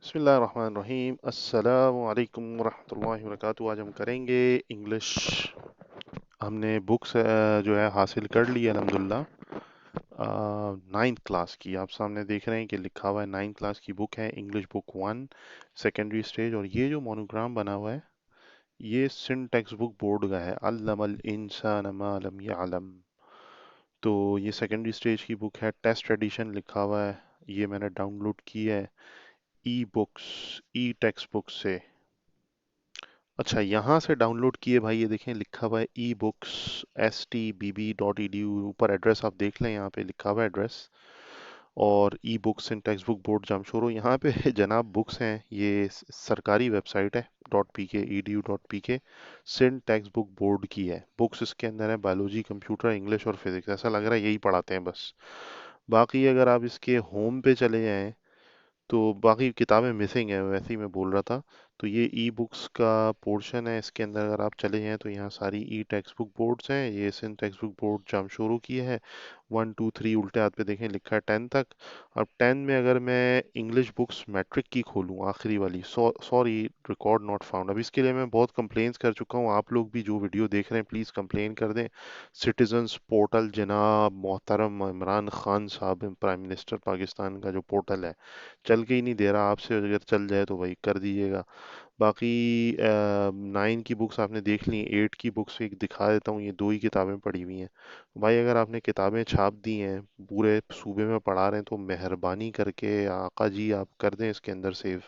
बिस्मिल्लाहिर्रहमानिर्रहीम अस्सलामु अलैकुम वरहमतुल्लाहि वबरकातुहू। आज हम करेंगे इंग्लिश। हमने बुक्स जो है हासिल कर ली है अल्हम्दुलिल्लाह। नाइन्थ क्लास की आप सामने देख रहे हैं कि लिखा हुआ है नाइन्थ क्लास की बुक है, इंग्लिश बुक 1 सेकेंडरी स्टेज। और ये जो मोनोग्राम बना हुआ है ये सिंध टेक्स्ट बुक बोर्ड का है, अल्लमल इंसान मा लम यअलम। तो ये सेकेंडरी स्टेज की बुक है, टेस्ट एडिशन लिखा हुआ है। ये मैंने डाउनलोड की है ई बुक्स, ई टेक्स्ट बुक से। अच्छा, यहाँ से डाउनलोड किए भाई, ये देखें लिखा हुआ है ई बुक्स STBB.edu। ऊपर एड्रेस आप देख लें, यहाँ पे लिखा हुआ है एड्रेस। और ई बुक्स इन टेक्स्ट बुक बोर्ड जामशोरो, यहाँ पे जनाब बुक्स हैं। ये सरकारी वेबसाइट है .pk edu.pk। Sindh textbook board की है। बुक्स इसके अंदर है बायोलॉजी, कंप्यूटर, इंग्लिश और फिजिक्स। ऐसा लग रहा है यही पढ़ाते हैं बस। बाकी अगर आप इसके होम पे चले जाएं तो बाकी किताबें मिसिंग है, वैसे ही मैं बोल रहा था। तो ये ई बुक्स का पोर्शन है, इसके अंदर अगर आप चले जाएं तो यहाँ सारी ई टेक्स्ट बुक बोर्ड्स हैं। ये Sindh textbook board Jamshoro की है। 1 2 3 उल्टे हाथ पे देखें लिखा है 10 तक। अब 10 में अगर मैं इंग्लिश बुक्स मैट्रिक की खोलूँ आखिरी वाली, सॉरी रिकॉर्ड नॉट फाउंड। अब इसके लिए मैं बहुत कंप्लेंट्स कर चुका हूँ। आप लोग भी जो वीडियो देख रहे हैं प्लीज़ कंप्लेन कर दें। सिटीजन्स पोर्टल जनाब मोहतरम इमरान खान साहब, प्राइम मिनिस्टर पाकिस्तान का जो पोर्टल है, चल के ही नहीं दे रहा। आपसे अगर चल जाए तो भाई कर दीजिएगा। बाकी 9 की बुक्स आपने देख ली, 8 की बुक्स एक दिखा देता हूँ। ये दो ही किताबें पड़ी हुई हैं भाई। अगर आपने किताबें छाप दी हैं, पूरे सूबे में पढ़ा रहे हैं, तो मेहरबानी करके आका जी आप कर दें इसके अंदर सेव,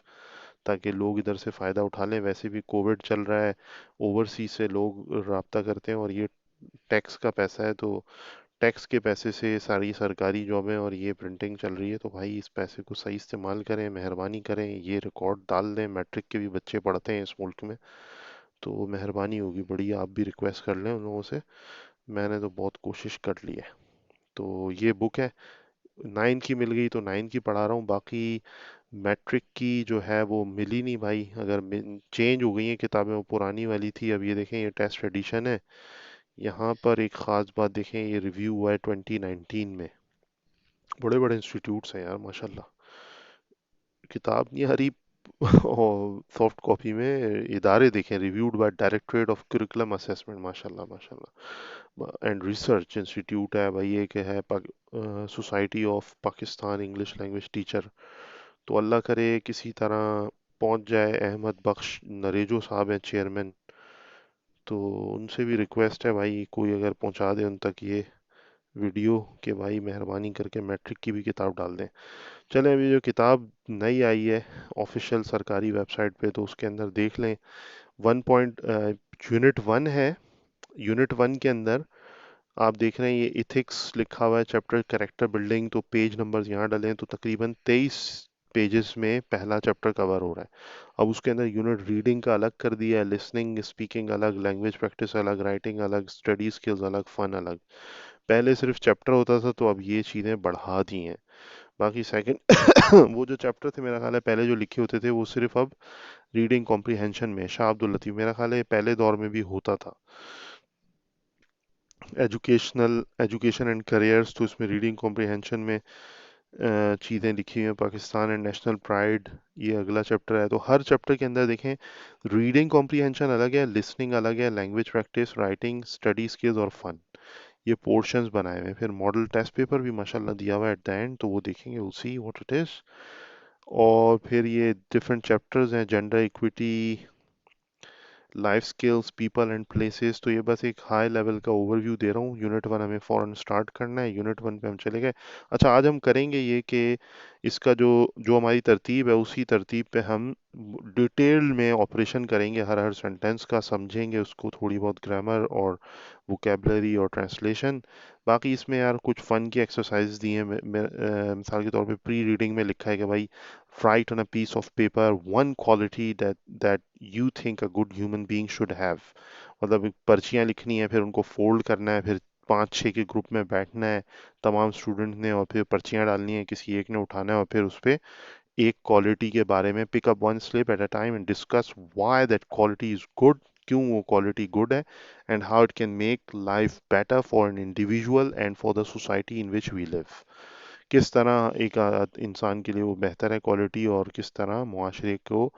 ताकि लोग इधर से फ़ायदा उठा लें। वैसे भी कोविड चल रहा है, ओवरसीज से लोग रब्ता करते हैं, और ये टैक्स का पैसा है। तो टैक्स के पैसे से सारी सरकारी जॉबें और ये प्रिंटिंग चल रही है। तो भाई इस पैसे को सही इस्तेमाल करें, मेहरबानी करें। ये रिकॉर्ड डाल दें, मैट्रिक के भी बच्चे पढ़ते हैं इस मुल्क में, तो मेहरबानी होगी बड़ी। आप भी रिक्वेस्ट कर लें उन लोगों से। मैंने तो बहुत कोशिश कर ली है। तो ये बुक है, 9 की मिल गई तो 9 की पढ़ा रहा हूँ। बाकी मैट्रिक की जो है वो मिली नहीं भाई। अगर चेंज हो गई हैं किताबें, वो पुरानी वाली थी। अब ये देखें, ये टेस्ट एडिशन है। यहाँ पर एक ख़ास बात देखें, ये रिव्यू हुआ है 2019 में। बड़े बड़े इंस्टीट्यूट्स हैं यार माशाल्लाह। किताब नहीं आ रही और सॉफ्ट कॉपी में इदारे देखें, reviewed by directorate of curriculum assessment, माशाल्लाह माशाल्लाह। एंड रिसर्च इंस्टीट्यूट है भाई। एक है society of Pakistan English language teacher. तो अल्लाह करे किसी तरह पहुंच जाए। अहमद बख्श नरेजो साहब हैं चेयरमैन, तो उनसे भी रिक्वेस्ट है भाई, कोई अगर पहुंचा दे उन तक ये वीडियो, कि भाई मेहरबानी करके मैट्रिक की भी किताब डाल दें। चलें, अभी जो किताब नई आई है ऑफिशियल सरकारी वेबसाइट पे, तो उसके अंदर देख लें। यूनिट 1 है। यूनिट 1 के अंदर आप देख रहे हैं ये इथिक्स लिखा हुआ है, चैप्टर कैरेक्टर बिल्डिंग। तो पेज नंबर्स यहाँ डालें तो तकरीबन 23 पेजेस में पहला चैप्टर कवर हो रहा है। अब उसके अंदर यूनिट रीडिंग का अलग कर दिया है, लिसनिंग स्पीकिंग अलग, लैंग्वेज प्रैक्टिस अलग, राइटिंग अलग, स्टडी स्किल्स अलग, फन अलग। पहले सिर्फ चैप्टर होता था, तो अब ये चीज़ें बढ़ा दी हैं। बाकी सेकंड वो जो चैप्टर थे मेरा ख्याल है पहले जो लिखे होते थे, वो सिर्फ अब रीडिंग कॉम्प्रिहेंशन में, शाह अब्दुल लतीफ़, मेरा ख्याल है पहले दौर में भी होता था। एजुकेशन एंड करियर्स, तो इसमें रीडिंग कॉम्प्रिहेंशन में चीज़ें लिखी हुई हैं। पाकिस्तान एंड नेशनल प्राइड, ये अगला चैप्टर है। तो हर चैप्टर के अंदर देखें, रीडिंग कॉम्प्रिहेंशन अलग है, लिसनिंग अलग है, language practice, writing, study skills और फन, ये पोर्शंस बनाए हुए हैं। फिर मॉडल टेस्ट पेपर भी माशाल्लाह दिया हुआ है एट द एंड, तो वो देखेंगे, will see what it is. और फिर ये डिफरेंट चैप्टर्स हैं, gender equity, life skills, people and places. तो ये बस एक हाई लेवल का ओवरव्यू दे रहा हूँ। यूनिट 1 हमें फ़ौरन स्टार्ट करना है, यूनिट 1 पे हम चले गए। अच्छा, आज हम करेंगे ये कि इसका जो जो हमारी तरतीब है, उसी तरतीब पे हम डिटेल में ऑपरेशन करेंगे। हर हर सेंटेंस का समझेंगे उसको, थोड़ी बहुत ग्रामर और वोकेबलरी और ट्रांसलेशन। बाकी इसमें यार कुछ फ़न की एक्सरसाइज दी हैं। मिसाल के तौर पे प्री रीडिंग में लिखा है कि भाई, write on a piece of paper one quality that you think a good human being should have। मतलब पर्चियां लिखनी है, फिर उनको फोल्ड करना है, फिर 5 6 के ग्रुप में बैठना है तमाम स्टूडेंट ने, और फिर पर्चियां डालनी है, किसी एक ने उठाना है, और फिर उस पे एक क्वालिटी के बारे में pick up one slip at a time and discuss why that quality is good, क्यों वो क्वालिटी गुड है, and how it can make life better for an individual and for the society in which we live. किस तरह एक इंसान के लिए वो बेहतर है क्वालिटी, और किस तरह मुआशरे को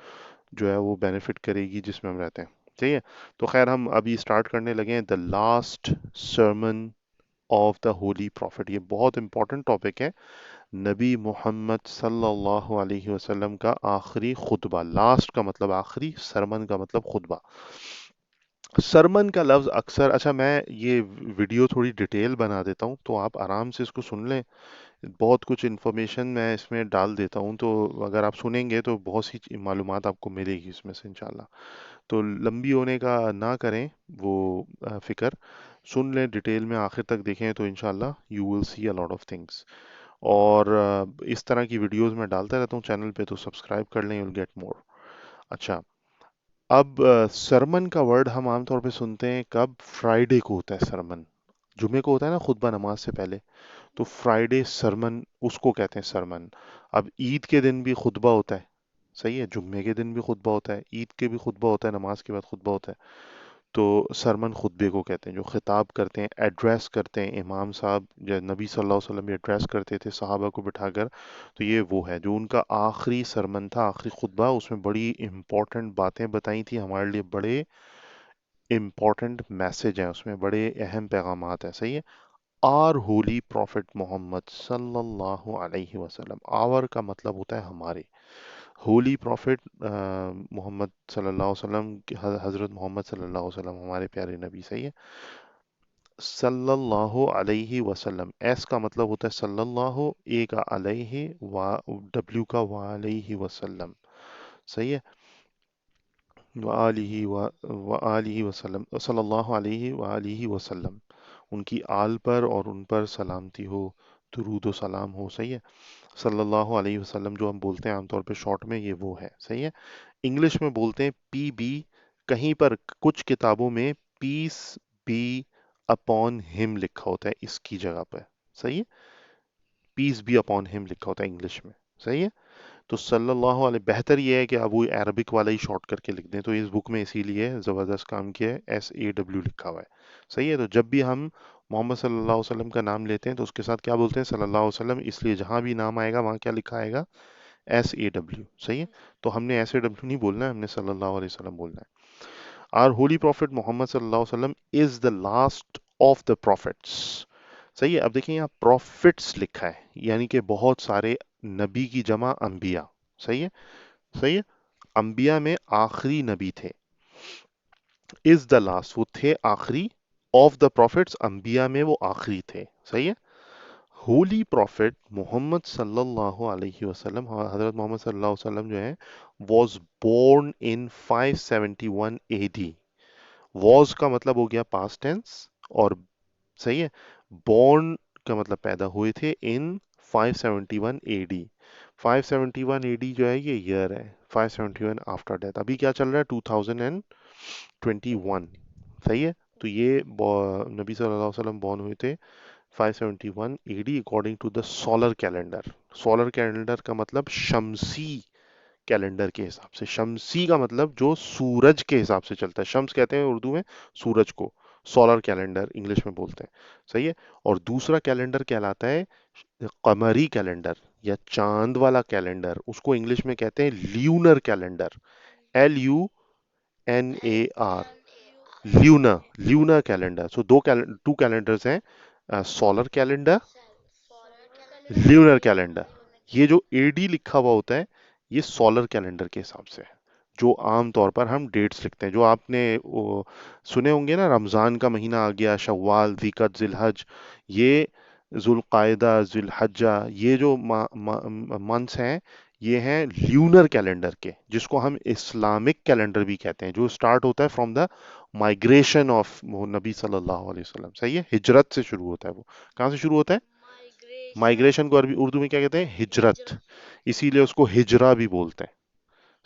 जो है वो बेनिफिट करेगी जिसमें हम रहते हैं। ठीक है, तो खैर हम अभी स्टार्ट करने लगे हैं, the last sermon of the holy prophet. ये बहुत इंपॉर्टेंट टॉपिक है, नबी मोहम्मद सल्लल्लाहु अलैहि वसल्लम का आखिरी खुतबा। लास्ट का मतलब आखिरी, सरमन का मतलब खुतबा। सरमन का लफ्ज अक्सर, अच्छा मैं ये वीडियो थोड़ी डिटेल बना देता हूँ तो आप आराम से इसको सुन लें, बहुत कुछ इन्फॉर्मेशन मैं इसमें डाल देता हूँ, तो अगर आप सुनेंगे तो बहुत सी मालूमात आपको मिलेगी इसमें से इंशाल्लाह। तो लंबी होने का ना करें वो फिक्र, सुन लें डिटेल में, आखिर तक देखें तो इंशाल्लाह you will see a lot of things. और इस तरह की वीडियोस मैं डालता रहता हूँ चैनल पे, तो सब्सक्राइब कर लें, यू विल गेट मोर। अच्छा, अब सरमन का वर्ड हम आमतौर पे सुनते हैं कब? फ्राइडे को होता है सरमन, जुमे को होता है ना खुतबा नमाज से पहले, तो फ्राइडे सरमन उसको कहते हैं सरमन। अब ईद के दिन भी खुतबा होता है, सही है, जुम्मे के दिन भी खुतबा होता है, ईद के भी खुतबा होता है, नमाज के बाद खुतबा होता है। तो सरमन खुतबे को कहते हैं, जो खिताब करते हैं, एड्रेस करते हैं इमाम साहब, जो नबी सल्लल्लाहु अलैहि वसल्लम एड्रेस करते थे सहाबा को बिठाकर। तो ये वो है जो उनका आखिरी सरमन था, आखिरी खुतबा। उसमें बड़ी इंपॉर्टेंट बातें बताई थी हमारे लिए, बड़े इंपॉर्टेंट मैसेज हैं उसमें, बड़े अहम पैगामात हैं, सही है। आर होली प्रॉफिट मोहम्मद सल्लल्लाहु अलैहि वसल्लम, आवर का मतलब होता है हमारे, होली प्रॉफिट मोहम्मद सल्लल्लाहु अलैहि वसल्लम, हजरत मोहम्मद सल्लल्लाहु अलैहि वसल्लम हमारे प्यारे नबी, सही है। सल्लल्लाहु अलैहि वसल्लम, एस का मतलब होता है सल्लल्लाहु, ए का अलैहि, वा डब्ल्यू का वा अलैहि वसल्लम, सही है। व आलिहि वसल्लम, सल्लल्लाहु अलैहि व आलिहि वसल्लम, उनकी आल पर और उन पर सलामती हो, दुरूद व सलाम हो, सही है। सल्लल्लाहु अलैहि वसल्लम जो हम बोलते हैं आमतौर पे शॉर्ट में, ये वो है, सही है। इंग्लिश में बोलते हैं पी बी, कहीं पर कुछ किताबों में पीस बी अपॉन हिम लिखा होता है इसकी जगह पर, सही है, पीस बी अपॉन हिम लिखा होता है इंग्लिश में, सही है। तो सल्लल्लाहु अलैहि, बेहतर ये है कि आप वो अरबिक वाला ही शॉर्ट करके लिख दें, तो इस बुक में इसीलिए ज़बरदस्त काम किया है, S.A.W लिखा हुआ है, सही है। तो जब भी हम मोहम्मद सल्लल्लाहु अलैहि वसल्लम का नाम लेते हैं तो उसके साथ क्या बोलते हैं? सल्लल्लाहु अलैहि वसल्लम, इसलिए जहां भी नाम आएगा वहां क्या लिखा आएगा? S.A.W, सही है। तो हमने S.A.W नहीं बोलना है, हमने सल्लल्लाहु अलैहि वसल्लम बोलना है। आर होली प्रॉफिट मोहम्मद सल्लल्लाहु अलैहि वसल्लम is the last of the profits, सही है। अब देखिए यहाँ प्रॉफिट्स लिखा है, यानी कि बहुत सारे, नबी की जमा अंबिया, सही है, सही है। अंबिया में आखिरी नबी थे, इज द लास्ट वो थे आखिरी, ऑफ द प्रॉफिट्स अंबिया में वो आखिरी थे, सही है। होली प्रॉफिट मोहम्मद सल्लल्लाहु अलैहि वसल्लम, हजरत मोहम्मद सल्लल्लाहु अलैहि वसल्लम जो है, was born in 571 AD। Was का मतलब हो गया पास्ट टेंस, और सही है, बॉर्न का मतलब पैदा हुए थे इन 571 AD। 571 AD जो है ये ईयर है, 571 आफ्टर डेथ। अभी क्या चल रहा है? 2021, सही है। तो ये नबी सल्लल्लाहु अलैहि वसल्लम बॉर्न हुए थे 571 AD according to the solar calendar. Solar calendar का मतलब शमसी कैलेंडर के हिसाब से, शमसी का मतलब जो सूरज के हिसाब से चलता है, शम्स कहते हैं उर्दू में सूरज को, सोलर कैलेंडर इंग्लिश में बोलते हैं, सही है। और दूसरा कैलेंडर कहलाता है कमरी कैलेंडर या चांद वाला कैलेंडर, उसको इंग्लिश में कहते हैं lunar calendar, LUNAR, lunar, lunar calendar. So two calendars हैं, सोलर कैलेंडर, ल्यूनर कैलेंडर। ये जो AD लिखा हुआ होता है, ये सोलर कैलेंडर के हिसाब से है, जो आम तौर पर हम डेट्स लिखते हैं, जो आपने सुने होंगे ना, रमजान का महीना आ गया, शव्वाल, ज़िकत, जिलहज, ये जुल्कायदा, जिलहज्जा, ये जो मंथ्स हैं, ये हैं ल्यूनर कैलेंडर के, जिसको हम इस्लामिक कैलेंडर भी कहते हैं, जो स्टार्ट होता है फ्रॉम द माइग्रेशन ऑफ नबी सल्लल्लाहु अलैहि वसल्लम, सही है, हिजरत से शुरू होता है वो। कहाँ से शुरू होता है? माइग्रेशन को अरबी उर्दू में क्या कहते हैं? हिजरत, इसीलिए उसको हिजरा भी बोलते हैं,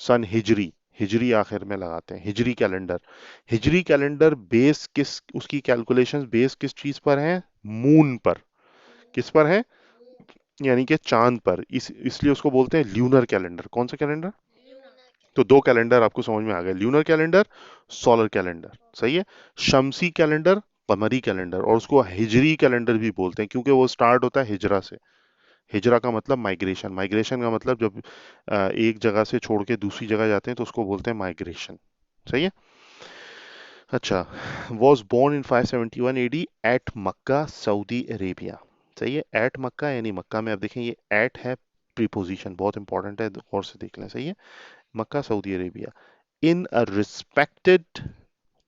सन हिजरी, हिजरी आखिर में लगाते हैं, हिजरी कैलेंडर। हिजरी कैलेंडर बेस किस, उसकी कैलकुलेशंस बेस किस चीज पर है? मून पर। किस पर है? यानी कि चांद पर, इसलिए उसको बोलते हैं ल्यूनर कैलेंडर। कौन सा कैलेंडर? तो दो कैलेंडर आपको समझ में आ गए, ल्यूनर कैलेंडर, सोलर कैलेंडर, सही है। शमसी कैलेंडर, कमरी कैलेंडर, और उसको हिजरी कैलेंडर भी बोलते हैं क्योंकि वो स्टार्ट होता है हिजरा से, हिजरा का मतलब माइग्रेशन, माइग्रेशन का मतलब जब एक जगह से छोड़ के दूसरी जगह जाते हैं तो उसको बोलते हैं माइग्रेशन। सही है। अच्छा, was born in 571 AD at Mecca Saudi Arabia. सही है, एट मक्का यानी मक्का में। अब देखें ये एट है प्रीपोजिशन, बहुत इंपॉर्टेंट है, गौर से देख लें। सही है, Mecca Saudi Arabia. In a respected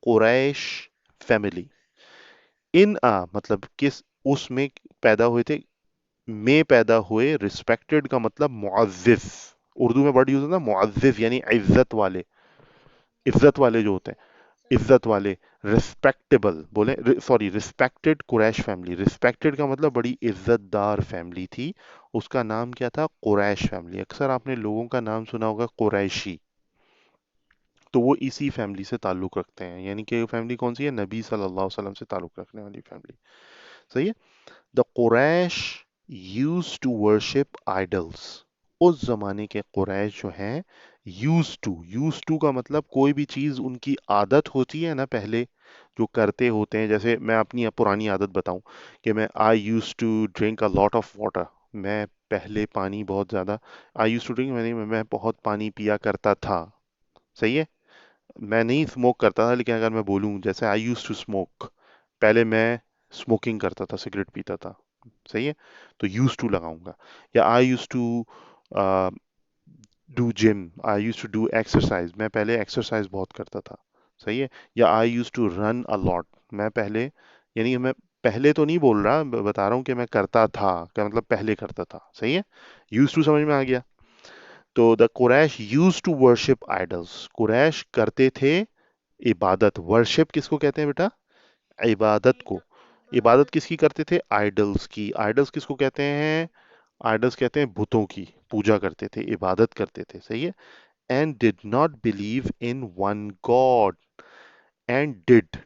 Quraish family. In a मतलब किस उसमें पैदा हुए थे, में पैदा हुए। रिस्पेक्टेड का मतलब मुअज़्ज़िज़, उर्दू में वर्ड यूज होता है मुअज़्ज़िज़ यानी इज्जत वाले, इज्जत वाले जो होते हैं, इज्जत वाले। रिस्पेक्टेबल बोले, sorry, respected Quraish family. Respected का मतलब बड़ी इज्जतदार फैमिली थी। उसका नाम क्या था? कुरैश फैमिली। अक्सर आपने लोगों का नाम सुना होगा कुरैशी, तो वो इसी फैमिली से ताल्लुक रखते हैं। यानी कि फैमिली कौन सी है? नबी सल्लल्लाहु अलैहि वसल्लम से ताल्लुक रखने वाली फैमिली। सही है। The Quraish used to worship idols. उस जमाने के कुरैश जो हैं, यूज टू का मतलब कोई भी चीज उनकी आदत होती है ना पहले, जो करते होते हैं। जैसे मैं अपनी पुरानी आदत बताऊं कि मैं I use to drink a lot of water. मैं पहले पानी बहुत ज्यादा, आई यूज टू ड्रिंक, मैं बहुत पानी पिया करता था। सही है। मैं नहीं स्मोक करता था, लेकिन अगर मैं बोलूं जैसे आई यूज टू स्मोक, पहले मैं स्मोकिंग करता था, सिगरेट पीता था। सही है, तो यूज टू लगाऊंगा। या I use to do gym, I use to do exercise, मैं पहले एक्सरसाइज बहुत करता था। सही है। या I use to run a lot, मैं पहले, यानी मैं पहले तो नहीं बोल रहा, बता रहा हूँ कि मैं करता था, क्या मतलब पहले करता था। सही है, यूज टू समझ में आ गया। तो the Quraish used to worship idols, Quraish करते थे इबादत। वर्शिप किसको कहते हैं बेटा? इबादत को। इबादत किसकी करते थे? आइडल्स की। आइडल्स किसको कहते हैं? आइडल्स कहते हैं बुतों की, पूजा करते थे, इबादत करते थे। सही है। And did not believe in one God. And did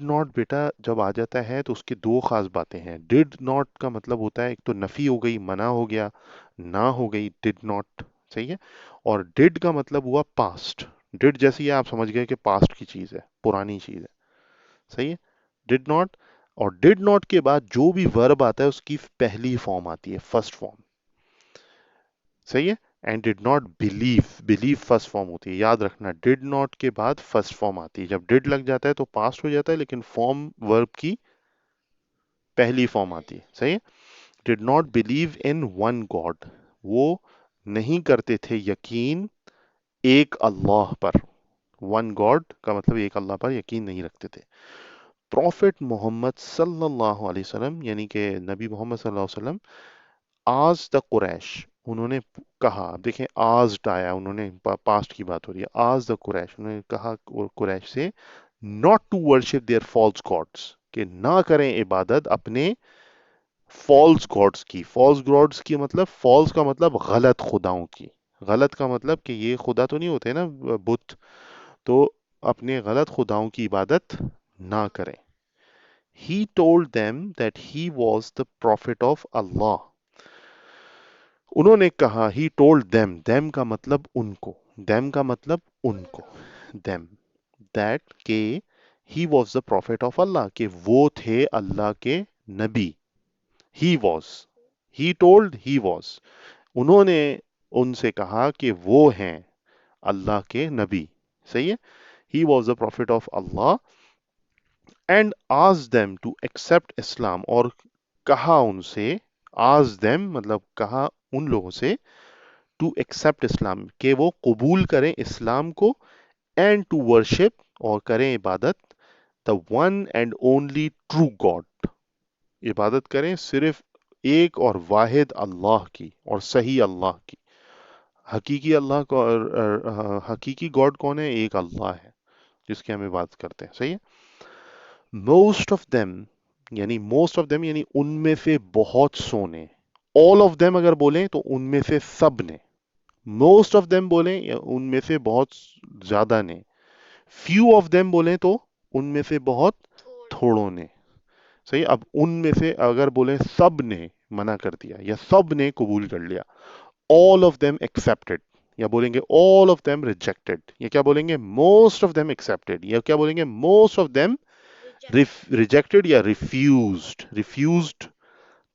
not बेटा जब आ जाता है तो उसकी दो खास बातें हैं। डिड नॉट का मतलब होता है, एक तो नफी हो गई, मना हो गया, ना हो गई, डिड नॉट। सही है। और डिड का मतलब हुआ पास्ट। डिड जैसे ये आप समझ गए कि पास्ट की चीज है, पुरानी चीज है। सही है, डिड नॉट। और डिड नॉट के बाद जो भी वर्ब आता है उसकी पहली फॉर्म आती है, फर्स्ट फॉर्म। सही है। And did not believe, believe first form होती है, याद रखना। डिड नॉट के बाद फर्स्ट फॉर्म आती है। जब डिड लग जाता है तो पास्ट हो जाता है, लेकिन फॉर्म वर्ब की पहली फॉर्म आती है। सही है। Did not believe in one God, वो नहीं करते थे यकीन एक अल्लाह पर। वन गॉड का मतलब एक अल्लाह पर यकीन नहीं रखते थे। प्रॉफिट मोहम्मद सल्लल्लाहु अलैहि वसल्लम, यानी कि नबी मोहम्मद सल्लल्लाहु अलैहि वसल्लम, आज द कुरैश, उन्होंने कहा। अब देखें आज आया, उन्होंने पास्ट की बात हो रही है। आज द कुरैश, उन्होंने कहा कुरैश से, not to worship their false gods, कि ना करें इबादत अपने फॉल्स गॉड्स की। फॉल्स गॉड्स की मतलब, फॉल्स का मतलब गलत खुदाओं की। गलत का मतलब कि ये खुदा तो नहीं होते ना, बुत। तो अपने गलत खुदाओं की इबादत ना करें। He told them that he was the prophet of Allah. उन्होंने कहा, he told them, them का मतलब उनको, them का मतलब उनको, them, that के he was the prophet of Allah, कि वो थे अल्लाह के नबी। he was, he told, he was, उन्होंने उनसे कहा कि वो हैं अल्लाह के नबी। सही है। he was the prophet of Allah and asked them to accept Islam, और कहा उनसे, asked them मतलब कहा उन लोगों से, to accept Islam, कि वो कबूल करें इस्लाम को, and to worship, और करें इबादत, the one and only true God, इबादत करें सिर्फ एक और वाहिद अल्लाह की, और सही अल्लाह की। हकीकी अल्लाह को, हकीकी गॉड कौन है? एक अल्लाह है जिसकी हम इबादत करते हैं। सही है। मोस्ट ऑफ देम, यानी मोस्ट ऑफ देम यानी उनमें से बहुत सोने। ऑल ऑफ देम अगर बोलें तो उनमें से सब ने। मोस्ट ऑफ देम बोलें या उनमें से बहुत ज्यादा ने। फ्यू ऑफ देम बोलें तो उनमें से बहुत थोड़ों ने। सही। अब उनमें से अगर बोलें सब ने मना कर दिया या सब ने कबूल कर लिया। ऑल ऑफ देम एक्सेप्टेड, या बोलेंगे ऑल ऑफ देम रिजेक्टेड, या क्या बोलेंगे? मोस्ट ऑफ देम एक्सेप्टेड, या क्या बोलेंगे? मोस्ट ऑफ देम रिजेक्टेड या refused, refused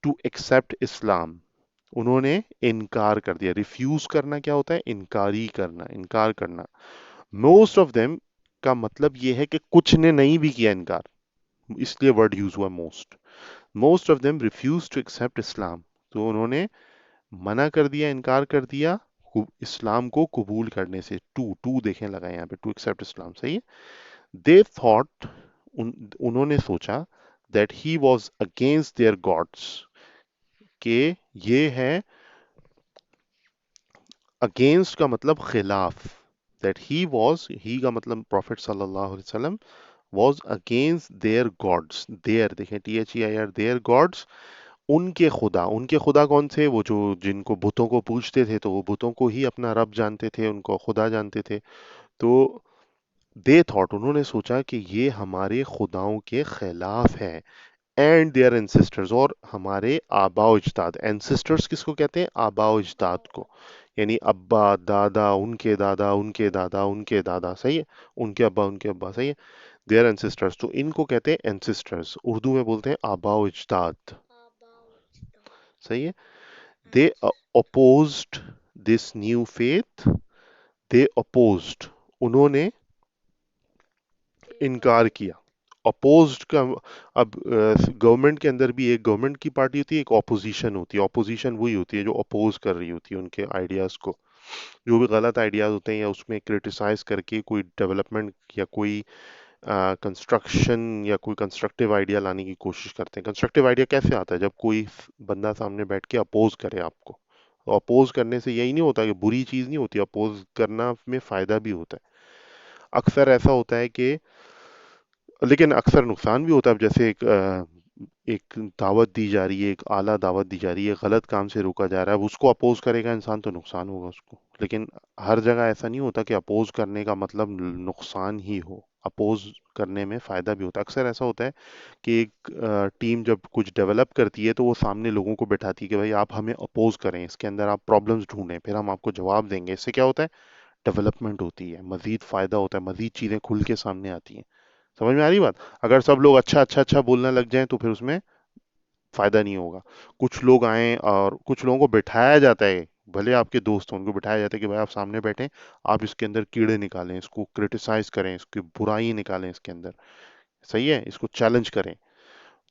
to accept Islam. انہوں نے انکار کر دیا. ریفیوز کرنا کیا ہوتا ہے؟ انکاری کرنا، انکار کرنا. موسٹ آف دیم کا مطلب یہ ہے کہ کچھ نے نہیں بھی کیا انکار، اس لیے ورڈ یوز ہوا most. Most of them refuse to accept Islam. تو انہوں نے منع کر دیا، انکار کر دیا اسلام کو قبول کرنے سے. ٹو دیکھیں لگا یہاں پہ، ٹو ایکسپٹ اسلام. صحیح ہے. دے تھاٹ، انہوں نے سوچا that he was against their gods, کہ یہ ہے اگینسٹ کا مطلب خلاف. دیٹ ہی واز، ہی کا مطلب پروفٹ صلی اللہ علیہ وسلم was against their gods. Their دیکھیں THEIR، دیئر گاڈس، ان کے خدا. ان کے خدا کون تھے؟ وہ جو جن کو بتوں کو پوجتے تھے، تو وہ بتوں کو ہی اپنا رب جانتے تھے، ان کو خدا جانتے تھے. تو دے تھاٹ، انہوں نے سوچا کہ یہ ہمارے خداؤں کے خلاف ہے. اینڈ دیئر انسسٹرز، اور ہمارے آبا و اجداد. اینسسٹرز کس کو کہتے ہیں؟ آبا و اجداد کو، یعنی ابا، دادا، ان کے دادا، ان کے دادا، ان کے دادا. صحیح ہے. ان کے ابا، ان کے ابا. صحیح ہے. دیئر اینسسٹرز، تو ان کو کہتے ہیں اینسسٹرز. اردو میں بولتے ہیں آبا و اجداد. صحیح ہے. دے opposed this new faith. They opposed، انہوں نے انکار کیا. اپوزڈ کا، اب گورنمنٹ کے اندر بھی ایک گورنمنٹ کی پارٹی ہوتی ہے، ایک اپوزیشن ہوتی ہے. اپوزیشن وہی ہوتی ہے جو اپوز کر رہی ہوتی ہے ان کے آئیڈیاز کو. جو بھی غلط آئیڈیاز ہوتے ہیں یا اس میں کرٹیسائز کر کے کوئی ڈیولپمنٹ یا کوئی کنسٹرکشن یا کوئی کنسٹرکٹیو آئیڈیا لانے کی کوشش کرتے ہیں. کنسٹرکٹیو آئیڈیا کیسے آتا ہے؟ جب کوئی بندہ سامنے بیٹھ کے اپوز کرے آپ کو. اپوز کرنے سے یہی نہیں ہوتا کہ بری چیز نہیں ہوتی، اپوز کرنا میں فائدہ بھی ہوتا ہے. اکثر ایسا ہوتا ہے کہ، لیکن اکثر نقصان بھی ہوتا ہے. اب جیسے ایک دعوت دی جا رہی ہے، ایک اعلیٰ دعوت دی جا رہی ہے، غلط کام سے روکا جا رہا ہے، اب اس کو اپوز کرے گا انسان تو نقصان ہوگا اس کو. لیکن ہر جگہ ایسا نہیں ہوتا کہ اپوز کرنے کا مطلب نقصان ہی ہو. اپوز کرنے میں فائدہ بھی ہوتا ہے. اکثر ایسا ہوتا ہے کہ ایک ٹیم جب کچھ ڈیولپ کرتی ہے تو وہ سامنے لوگوں کو بٹھاتی ہے کہ بھائی آپ ہمیں اپوز کریں، اس کے اندر آپ پرابلمز ڈھونڈیں، پھر ہم آپ کو جواب دیں گے. اس سے کیا ہوتا ہے؟ ڈیولپمنٹ ہوتی ہے، مزید فائدہ ہوتا ہے، مزید چیزیں کھل کے سامنے آتی ہیں. سمجھ میں آ رہی بات؟ اگر سب لوگ اچھا اچھا اچھا بولنے لگ جائیں تو پھر اس میں فائدہ نہیں ہوگا. کچھ لوگ آئیں اور کچھ لوگوں کو بٹھایا جاتا ہے، بھلے آپ کے دوست ہوں، ان کو بٹھایا جاتا ہے کہ بھائی آپ سامنے بیٹھیں، آپ اس کے اندر کیڑے نکالیں، اس کو کرٹیسائز کریں، اس کی برائی نکالیں اس کے اندر. صحیح ہے. اس کو چیلنج کریں.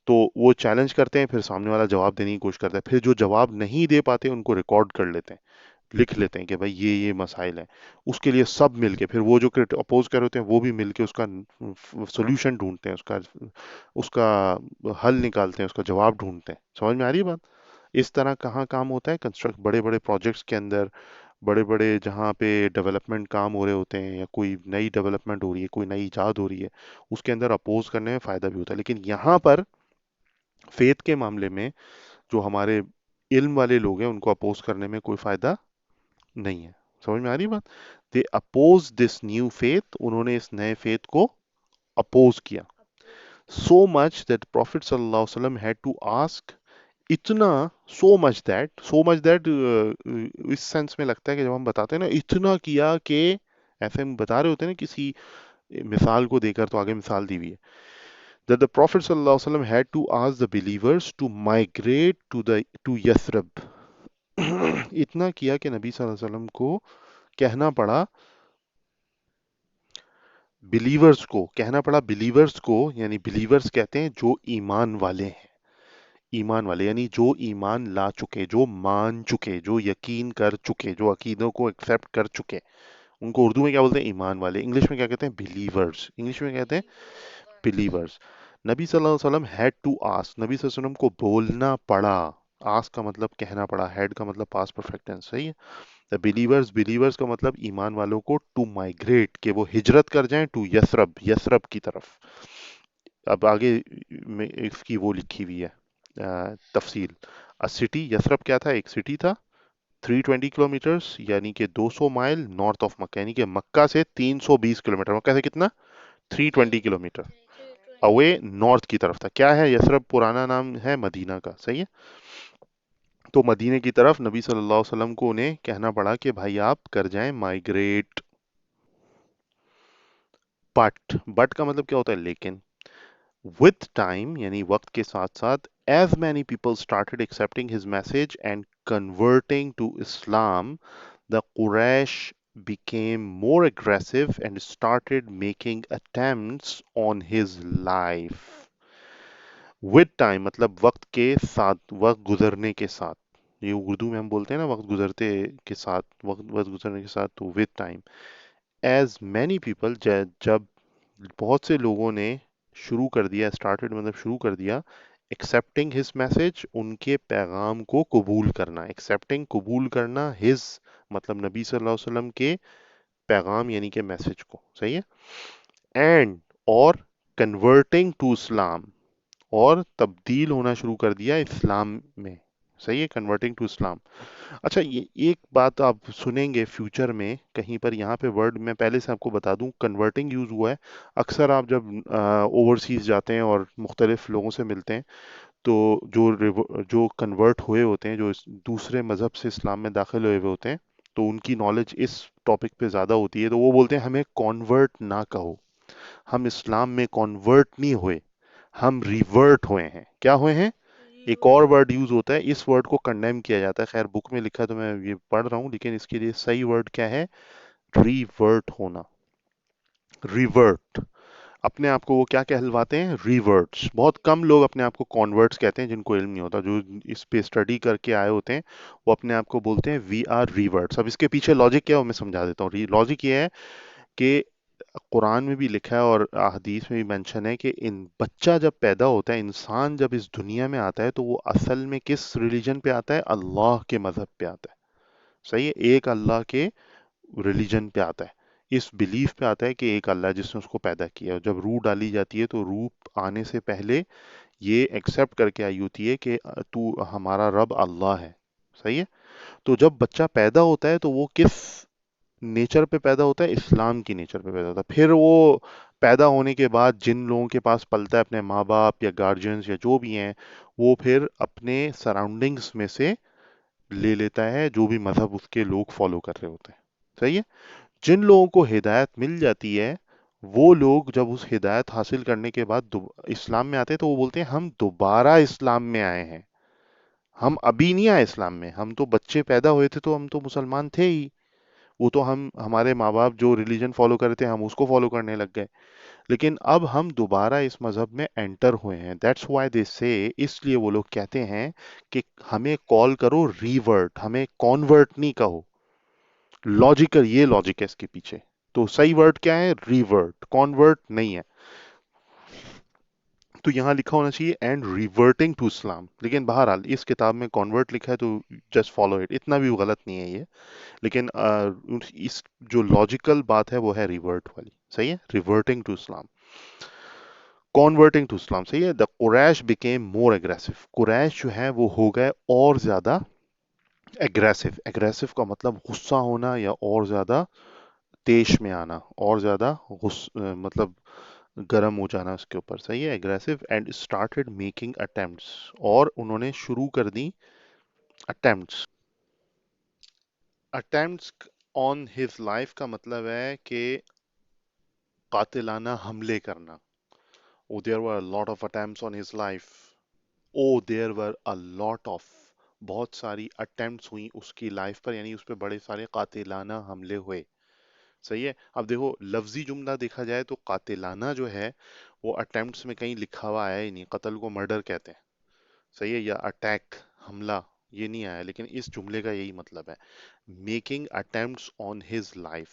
تو وہ چیلنج کرتے ہیں، پھر سامنے والا جواب دینے کی کوشش کرتا ہے، پھر جو جواب نہیں دے پاتے ان کو ریکارڈ کر لیتے ہیں، لکھ لیتے ہیں کہ بھائی یہ مسائل ہیں. اس کے لیے سب مل کے، پھر وہ جو اپوز کر رہے ہوتے ہیں وہ بھی مل کے اس کا سولوشن ڈھونڈتے ہیں، اس کا حل نکالتے ہیں، اس کا جواب ڈھونڈتے ہیں. سمجھ میں آ رہی ہے بات؟ اس طرح کہاں کام ہوتا ہے؟ کنسٹرکٹ بڑے بڑے پروجیکٹس کے اندر، بڑے بڑے جہاں پہ ڈیولپمنٹ کام ہو رہے ہوتے ہیں، یا کوئی نئی ڈیولپمنٹ ہو رہی ہے، کوئی نئی ایجاد ہو رہی ہے، اس کے اندر اپوز کرنے میں فائدہ بھی ہوتا ہے. لیکن یہاں پر فیتھ کے معاملے میں جو ہمارے علم والے لوگ ہیں ان کو اپوز کرنے میں کوئی فائدہ نہیں ہے. سمجھ میں آ رہی بات؟ دے اپوز دس نیو فیتھ، انہوں نے اس نئے فیتھ کو اپوز کیا. سو مچ دیٹ پروفٹ صلی اللہ علیہ وسلم ہیڈ ٹو آسک، اتنا، سو مچ دیٹ اس سینس میں لگتا ہے کہ جب ہم بتاتے ہیں نا اتنا کیا، کہ ایسے ہم بتا رہے ہوتے ہیں نا کسی مثال کو دے کر، تو آگے مثال دی ہوئی ہے. That the Prophet صلی اللہ علیہ وسلم had to ask the believers to migrate to Yathrib. اتنا کیا کہ نبی صلی اللہ علیہ وسلم کو کہنا پڑا، بلیورز کو، یعنی بلیورز کہتے ہیں جو ایمان والے ہیں. ایمان والے یعنی جو ایمان لا چکے، جو مان چکے، جو یقین کر چکے، جو عقیدوں کو ایکسیپٹ کر چکے. ان کو اردو میں کیا بولتے ہیں؟ ایمان والے. انگلش میں کیا کہتے ہیں؟ بلیورز. انگلش میں کہتے ہیں بلیورز. نبی صلی اللہ علیہ وسلم ہیڈ ٹو آسک، نبی صلی اللہ علیہ وسلم کو بولنا پڑا. آسک کا مطلب کہنا پڑا، ہیڈ کا مطلب پاس پرفیکٹ ٹینس. صحیح ہے. بلیورز کا مطلب ایمان والوں کو ٹو مائگریٹ، کہ وہ ہجرت کر جائیں ٹو یثرب، یثرب کی طرف. اب آگے میں اس کی وہ لکھی ہوئی ہے تفصیل. سٹی یثرب کیا تھا؟ ایک سٹی تھا، 320 کلومیٹرز، یعنی کہ 200 مائل نارتھ آف مکہ، یعنی کہ مکہ سے 320 کلومیٹر. مکہ سے کتنا؟ 320 کلومیٹر اوے نارتھ کی طرف تھا. کیا ہے یثرب؟ پرانا نام ہے مدینہ کا. صحیح ہے. تو مدینے کی طرف نبی صلی اللہ علیہ وسلم کو انہیں کہنا پڑا کہ بھائی آپ کر جائیں مائگریٹ. بٹ کا مطلب کیا ہوتا ہے؟ لیکن. وتھ ٹائم، یعنی وقت کے ساتھ ساتھ، as many people started accepting his message and converting to Islam, the Quraysh became more aggressive and started making attempts on his life. With time मतलब वक्त के साथ, वक्त गुजरने के साथ, ये उर्दू में हम बोलते हैं ना वक्त गुजरते के साथ, वक्त वक्त गुजरने के साथ, तो with time as many people, जब बहुत से लोगों ने शुरू कर दिया, स्टार्टेड मतलब शुरू कर दिया, एक्सेप्टिंग हिज मैसेज, उनके पैगाम को कबूल करना, एक्सेप्टिंग कबूल करना हिज मतलब नबी सल्लल्लाहु अलैहि वसल्लम के पैगाम यानी कि मैसेज को, सही है, एंड और कन्वर्टिंग टू इस्लाम, और तब्दील होना शुरू कर दिया इस्लाम में, सही है, कन्वर्टिंग टू इस्लाम। अच्छा, ये एक बात आप सुनेंगे फ्यूचर में कहीं पर, यहाँ पे वर्ड मैं पहले से आपको बता दूं, कन्वर्टिंग यूज हुआ है। अक्सर आप जब ओवरसीज जाते हैं और मुख्तलिफ लोगों से मिलते हैं, तो जो कन्वर्ट हुए होते हैं, जो दूसरे मजहब से इस्लाम में दाखिल हुए हुए होते हैं, तो उनकी नॉलेज इस टॉपिक पे ज़्यादा होती है, तो वो बोलते हैं हमें कॉन्वर्ट ना कहो, हम इस्लाम में कॉन्वर्ट नहीं हुए, हम रिवर्ट हुए हैं। क्या हुए हैं? एक और वर्ड यूज होता है, इस वर्ड को कंडेम किया जाता है, खैर बुक में लिखा है तो मैं ये पढ़ रहा हूँ, लेकिन इसके लिए सही वर्ड क्या है? रिवर्ट होना, रिवर्ट। अपने आप को वो क्या कहलवाते हैं? रिवर्ट्स। बहुत कम लोग अपने आप को कॉन्वर्ट्स कहते हैं, जिनको इल्म नहीं होता, जो इस पे स्टडी करके आए होते हैं, वो अपने आप को बोलते हैं वी आर रिवर्ट्स। अब इसके पीछे लॉजिक क्या है वो मैं समझा देता हूँ। लॉजिक ये है कि कुरान में भी लिखा है और अहदीस में भी मेंशन है कि इन बच्चा जब पैदा होता है, इंसान जब इस दुनिया में आता है, तो वो असल में किस रिलीजन पे आता है? अल्लाह के मजहब पे आता है, सही है, एक अल्लाह के रिलीजन पे आता है, इस बिलीफ पे आता है कि एक अल्लाह है जिसने उसको पैदा किया। और जब रूह डाली जाती है, तो रूह आने से पहले ये एक्सेप्ट करके आई होती है कि तू हमारा रब अल्लाह है, सही है। तो जब बच्चा पैदा होता है, तो वो किस नेचर पे पैदा होता है? इस्लाम की नेचर पे पैदा होता है। फिर वो पैदा होने के बाद जिन लोगों के पास पलता है, अपने माँ बाप या गार्जियंस या जो भी हैं, वो फिर अपने सराउंडिंग्स में से ले लेता है जो भी मजहब उसके लोग फॉलो कर रहे होते हैं, सही है। जिन लोगों को हिदायत मिल जाती है, वो लोग जब उस हिदायत हासिल करने के बाद इस्लाम में आते हैं, तो वो बोलते हैं हम दोबारा इस्लाम में आए हैं, हम अभी नहीं आए इस्लाम में, हम तो बच्चे पैदा हुए थे तो हम तो मुसलमान थे ही, वो तो हम हमारे माँ बाप जो रिलीजन फॉलो कर रहे थे हम उसको फॉलो करने लग गए, लेकिन अब हम दोबारा इस मजहब में एंटर हुए हैं। दैट्स व्हाई दे से, इसलिए वो लोग कहते हैं कि हमें कॉल करो रिवर्ट, हमें कॉन्वर्ट नहीं कहो। लॉजिकल, ये लॉजिक है इसके पीछे। तो सही वर्ड क्या है? रिवर्ट, कॉन्वर्ट नहीं है। तो यहाँ लिखा होना चाहिए एंड रिवर्टिंग टू इस्लाम, लेकिन बहरहाल इस किताब में कॉन्वर्ट लिखा है, तो जस्ट फॉलो इट, इतना भी गलत नहीं है ये। लेकिन इस जो लॉजिकल बात है वो है रिवर्ट वाली, सही है, reverting to Islam, converting to Islam, सही है। The Quraish became more aggressive, Quraish जो है वो हो गए और ज्यादा एग्रेसिव। एग्रेसिव का मतलब गुस्सा होना या और ज्यादा तेज में आना, और ज्यादा मतलब गर्म हो जाना उसके ऊपर, सही है, aggressive, and started making attempts, और उन्होंने शुरू कर दी attempts. Attempts on his life का मतलब है कि कातिलाना हमले करना। Oh, there were a lot of attempts on his life. Oh, there were a lot of, बहुत सारी अटेम्प्ट्स हुई उसकी लाइफ पर, यानी उस पर बड़े सारे कातिलाना हमले हुए, सही है। अब देखो लफ्जी जुमला देखा जाए तो कातिलाना जो है वो अटेम्प्ट्स में कहीं लिखा हुआ आया ही नहीं, कत्ल को मर्डर कहते हैं, सही है, या अटैक, हमला, ये नहीं आया, लेकिन इस जुमले का यही मतलब है, making attempts on his life,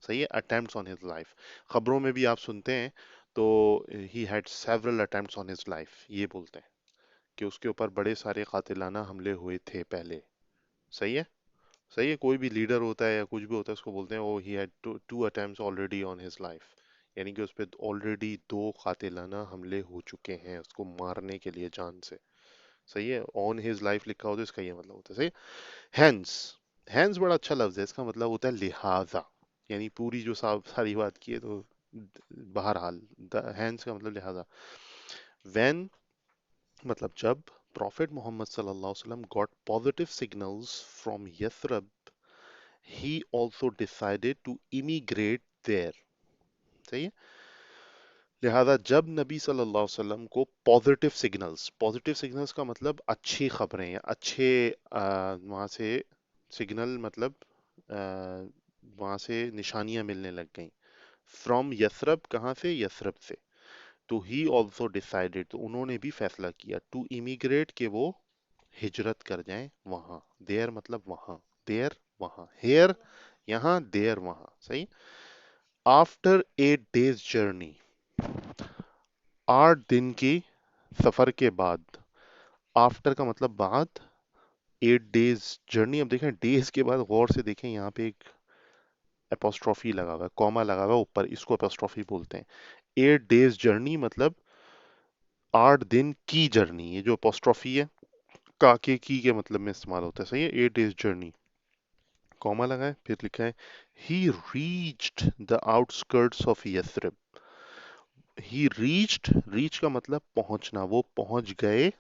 सही है, अटेम्प्ट्स ऑन हिज लाइफ। खबरों में भी आप सुनते हैं तो he had several attempts on his life, ये बोलते हैं कि उसके ऊपर बड़े सारे कातिलाना हमले हुए थे पहले, सही है। सही है, कोई भी लीडर होता है या कुछ भी होता है उसको बोलते हैं oh he had two attempts already on his life, यानी कि उस पर ऑलरेडी दो कातिलाना हमले हो चुके हैं उसको मारने के लिए जान से, सही है। ऑन हिज लाइफ लिखा हो तो इसका ये मतलब होता है, सही। हैंस, हैंस बड़ा अच्छा लफ्ज है, इसका मतलब होता है लिहाजा, यानी पूरी जो सारी बात की है, तो बहरहाल हैंस का मतलब लिहाजा। व्हेन मतलब जब प्रॉफिट मोहम्मद सल्लल्लाहु अलैहि वसल्लम got positive signals from यथरब, he also decided to immigrate there, सही है। लिहाजा जब नबी सल्लल्लाहु अलैहि वसल्लम को पॉजिटिव सिग्नल्स का मतलब अच्छी खबरें या अच्छे वहां से सिग्नल मतलब वहां से निशानियां मिलने लग गईं फ्रॉम यथरब, कहाँ से? यथरब से। तो ही ऑल्सो डिसाइडेड, तो उन्होंने भी फैसला किया टू इमिग्रेट, के वो हिजरत कर जाएं वहां। देयर मतलब वहां, देयर वहां, हेयर यहाँ, देयर वहां, सही। आफ्टर 8 days जर्नी, 8 दिन की सफर के बाद। आफ्टर का मतलब बाद, 8 days जर्नी। अब देखें डेज के बाद गौर से देखें, यहाँ पे एक एपोस्ट्रोफी लगा हुआ है, कॉमा लगा हुआ है ऊपर, इसको एपोस्ट्रोफी बोलते हैं। 8 days जर्नी मतलब 8 दिन की जर्नी। ये जो एपोस्ट्रोफी है काके की के मतलब में इस्तेमाल होता है, सही है। 8 days जर्नी, कॉमा लगा है, फिर लिखा है he reached the outskirts of Yathrib. He reached, reach का मतलब पहुंचना, वो पहुंच गए।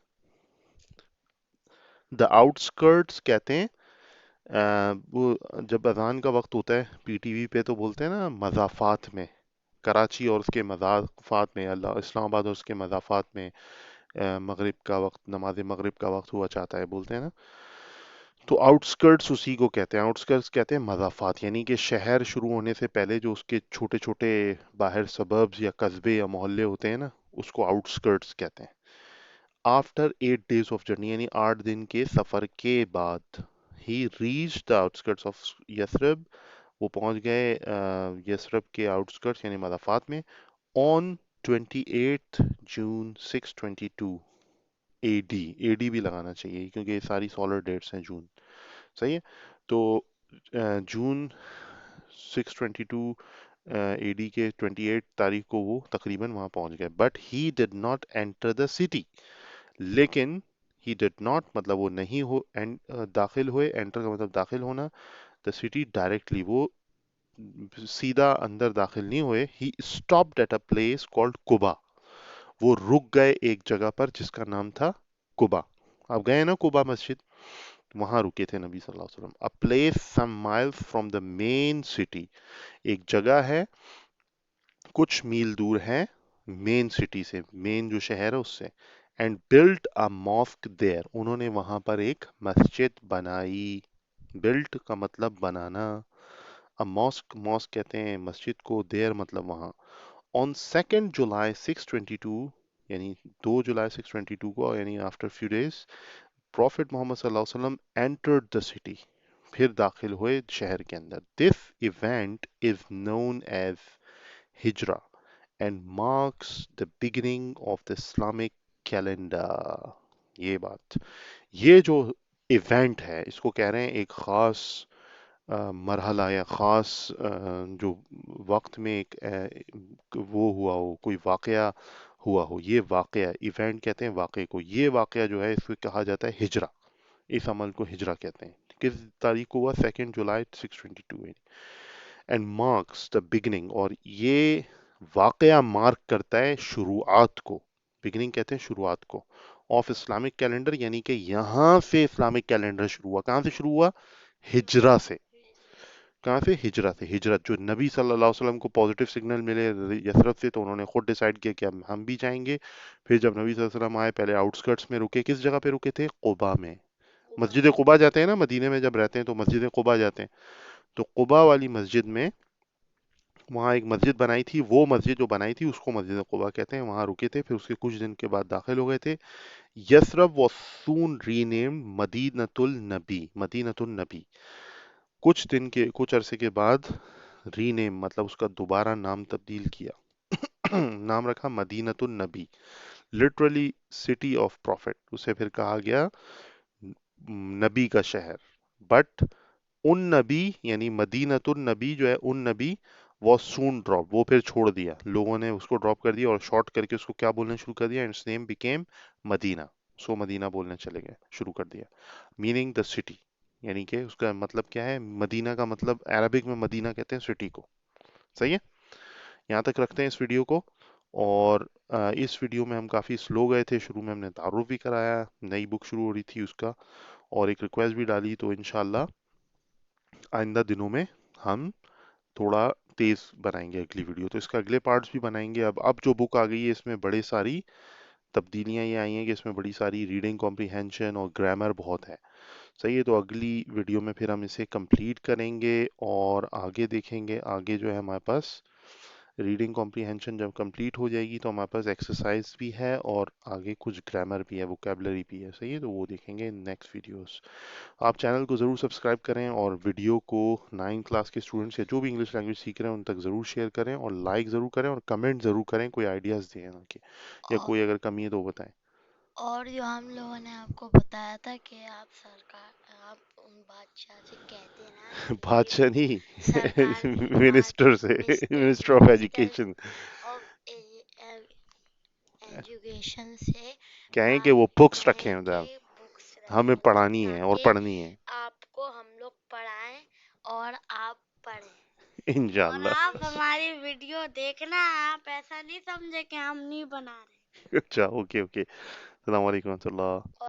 द आउटस्कर्ट्स कहते हैं वो जब अजान का वक्त होता है पीटीवी पे तो बोलते हैं ना मज़ाफ़ात में, कराची और उसके मज़ाफ़ात में, अल्लाह इस्लामाबाद और उसके मज़ाफ़ात में मगरिब का वक्त, नमाज मगरिब का वक्त हुआ चाहता है, बोलते हैं ना। तो आउटस्कर्ट्स उसी को कहते हैं, आउटस्कर्ट्स कहते हैं मज़ाफ़ात, यानी कि शहर शुरू होने से पहले जो उसके छोटे छोटे बाहर सबर्ब्स या कस्बे या मोहल्ले होते हैं ना, उसको आउटस्कर्ट्स कहते हैं। आफ्टर 8 days ऑफ जर्नी, यानी 8 दिन के सफर के बाद, he reach the outskirts of Yathrib, वो पहुंच गए यथरब के आउटस्कर्ट्स यानी मदाफात में। ऑन 28 जून 622 एडी, एडी भी लगाना चाहिए क्योंकि ये सारी सॉलर डेट्स हैं जून, सही है। तो जून 622 एडी के 28 तारीख को वो तकरीबन वहां पहुंच गए। But he did not enter the city, लेकिन ही डिड नॉट मतलब वो नहीं हो दाखिल हुए, एंटर का मतलब दाखिल होना, द सिटी डायरेक्टली, वो सीधा अंदर दाखिल नहीं हुए। He stopped at a place called Quba, वो रुक गए एक जगह पर जिसका नाम था कुबा। आप गए ना कुबा मस्जिद, वहां रुके थे नबी सल्लल्लाहु अलैहि वसल्लम। A place some miles from the main city, एक जगह है कुछ मील दूर है मेन सिटी से, मेन जो शहर है उससे। And built a mosque there, उन्होंने वहां पर एक मस्जिद बनाई। बिल्ट का मतलब बनाना, अ मॉस्क, मॉस्क कहते हैं मस्जिद को, देयर मतलब वहां। ऑन 2 जुलाई 622, यानी 2 जुलाई 622 को, यानी after few days, prophet Mohammad सल्लल्लाहु अलैहि वसल्लम एंटर्ड द सिटी, फिर दाखिल हुए शहर के अंदर। This event is known as Hijra and marks the beginning of the Islamic calendar। ये बात, ये जो इवेंट है इसको कह रहे हैं एक खास मरहला या खास जो वक्त में एक वो हुआ हो, कोई वाकया हुआ हो। ये वाकया, इवेंट कहते हैं वाकये को, ये वाकया जो है इसको कहा जाता है हिजरा। इस अमल को हिजरा कहते हैं। किस तारीख को हुआ? 2 जुलाई 622। एंड मार्क्स द बिगनिंग, और ये वाकया मार्क करता है शुरुआत को, बिगनिंग कहते हैं शुरुआत को, ऑफ इस्लामिक कैलेंडर, यानी कि यहाँ से इस्लामिक कैलेंडर शुरू हुआ। कहाँ से शुरू हुआ? हिजरा से। कहाँ से? हिजरा से। हिजरत, जो नबी सल्लल्लाहु अलैहि वसल्लम को पॉजिटिव सिग्नल मिले यथरब से, तो उन्होंने खुद डिसाइड किया कि हम भी जाएंगे। फिर जब नबी सल्लल्लाहु अलैहि वसल्लम आए, पहले आउटस्कर्ट्स में रुके। किस जगह पे रुके थे? कुबा में। मस्जिद कुबा जाते हैं ना, मदीने में जब रहते हैं तो मस्जिद कुबा जाते हैं। तो कुबा वाली मस्जिद में, वहाँ एक मस्जिद बनाई थी, वो मस्जिद जो बनाई थी उसको मस्जिद कुबा कहते हैं। वहाँ रुके थे, फिर उसके कुछ दिन के बाद दाखिल हो गए थे। यथरब was soon renamed मदीनतुल नबी, मदीनतुल नबी। कुछ दिन के, कुछ अरसे के बाद रीनेम मतलब उसका दोबारा नाम तब्दील किया। नाम रखा मदीनतुल नबी, लिटरली सिटी ऑफ प्रॉफिट। उसे फिर कहा गया नबी का शहर। बट उन नबी, यानी मदीनतुन नबी जो है, उन नबी वो सून ड्रॉप, वो फिर छोड़ दिया, लोगों ने उसको ड्रॉप कर दिया और शॉर्ट करके उसको क्या बोलना शुरू कर दिया, its name became Medina. So Medina बोलने चले गए, शुरू कर दिया, मीनिंग द सिटी। यानी कि उसका मतलब क्या है? मदीना का मतलब अरबिक में मदीना कहते हैं सिटी को, सही है। यहाँ तक रखते हैं इस वीडियो को। और इस वीडियो में हम काफ़ी स्लो गए थे, शुरू में हमने तारुफ भी कराया, नई बुक शुरू हो रही थी उसका, और एक रिक्वेस्ट भी डाली। तो इंशाल्लाह आइंदा दिनों में हम थोड़ा तेज बनाएंगे अगली वीडियो। तो इसका अगले पार्ट्स भी बनाएंगे। अब जो बुक आ गई है इसमें बड़े सारी तब्दीलियां ये आई हैं कि इसमें बड़ी सारी रीडिंग कॉम्प्रिहेंशन और ग्रामर बहुत है। सही है, तो अगली वीडियो में फिर हम इसे कंप्लीट करेंगे और आगे देखेंगे। आगे जो है हमारे पास रीडिंग कॉम्प्रिहेंशन जब कंप्लीट हो जाएगी तो हमारे पास एक्सरसाइज भी है और आगे कुछ ग्रामर भी है, वोकेबलरी भी है। सही है, तो वो देखेंगे नेक्स्ट वीडियोस। आप चैनल को ज़रूर सब्सक्राइब करें और वीडियो को 9 क्लास के स्टूडेंट्स या जो भी इंग्लिश लैंग्वेज सीख रहे हैं उन तक ज़रूर शेयर करें और लाइक ज़रूर करें और कमेंट ज़रूर करें, कोई आइडियाज़ दें उनके, या और कोई अगर कमी है तो वो बताएं। जो हम लोगों ने आपको बताया था कि आप उन बादशाह से कहते ना कि बादशाह नहीं, सरकार की मिनिस्टर से, minister of minister education. Of education से कहें कि बात वो बुक्स रखें कहें कि उधर, बुक्स हमें रखें उधर पढ़ानी है और ताकि पढ़नी है। आपको हम लोग पढ़ाएं और आप पढ़ें। और इंशाल्लाह। आप हमारी वीडियो देखना, आप ऐसा नहीं समझे कि हम नहीं बना रहे। अच्छा, ओके ओके। अस्सलाम वालेकुम।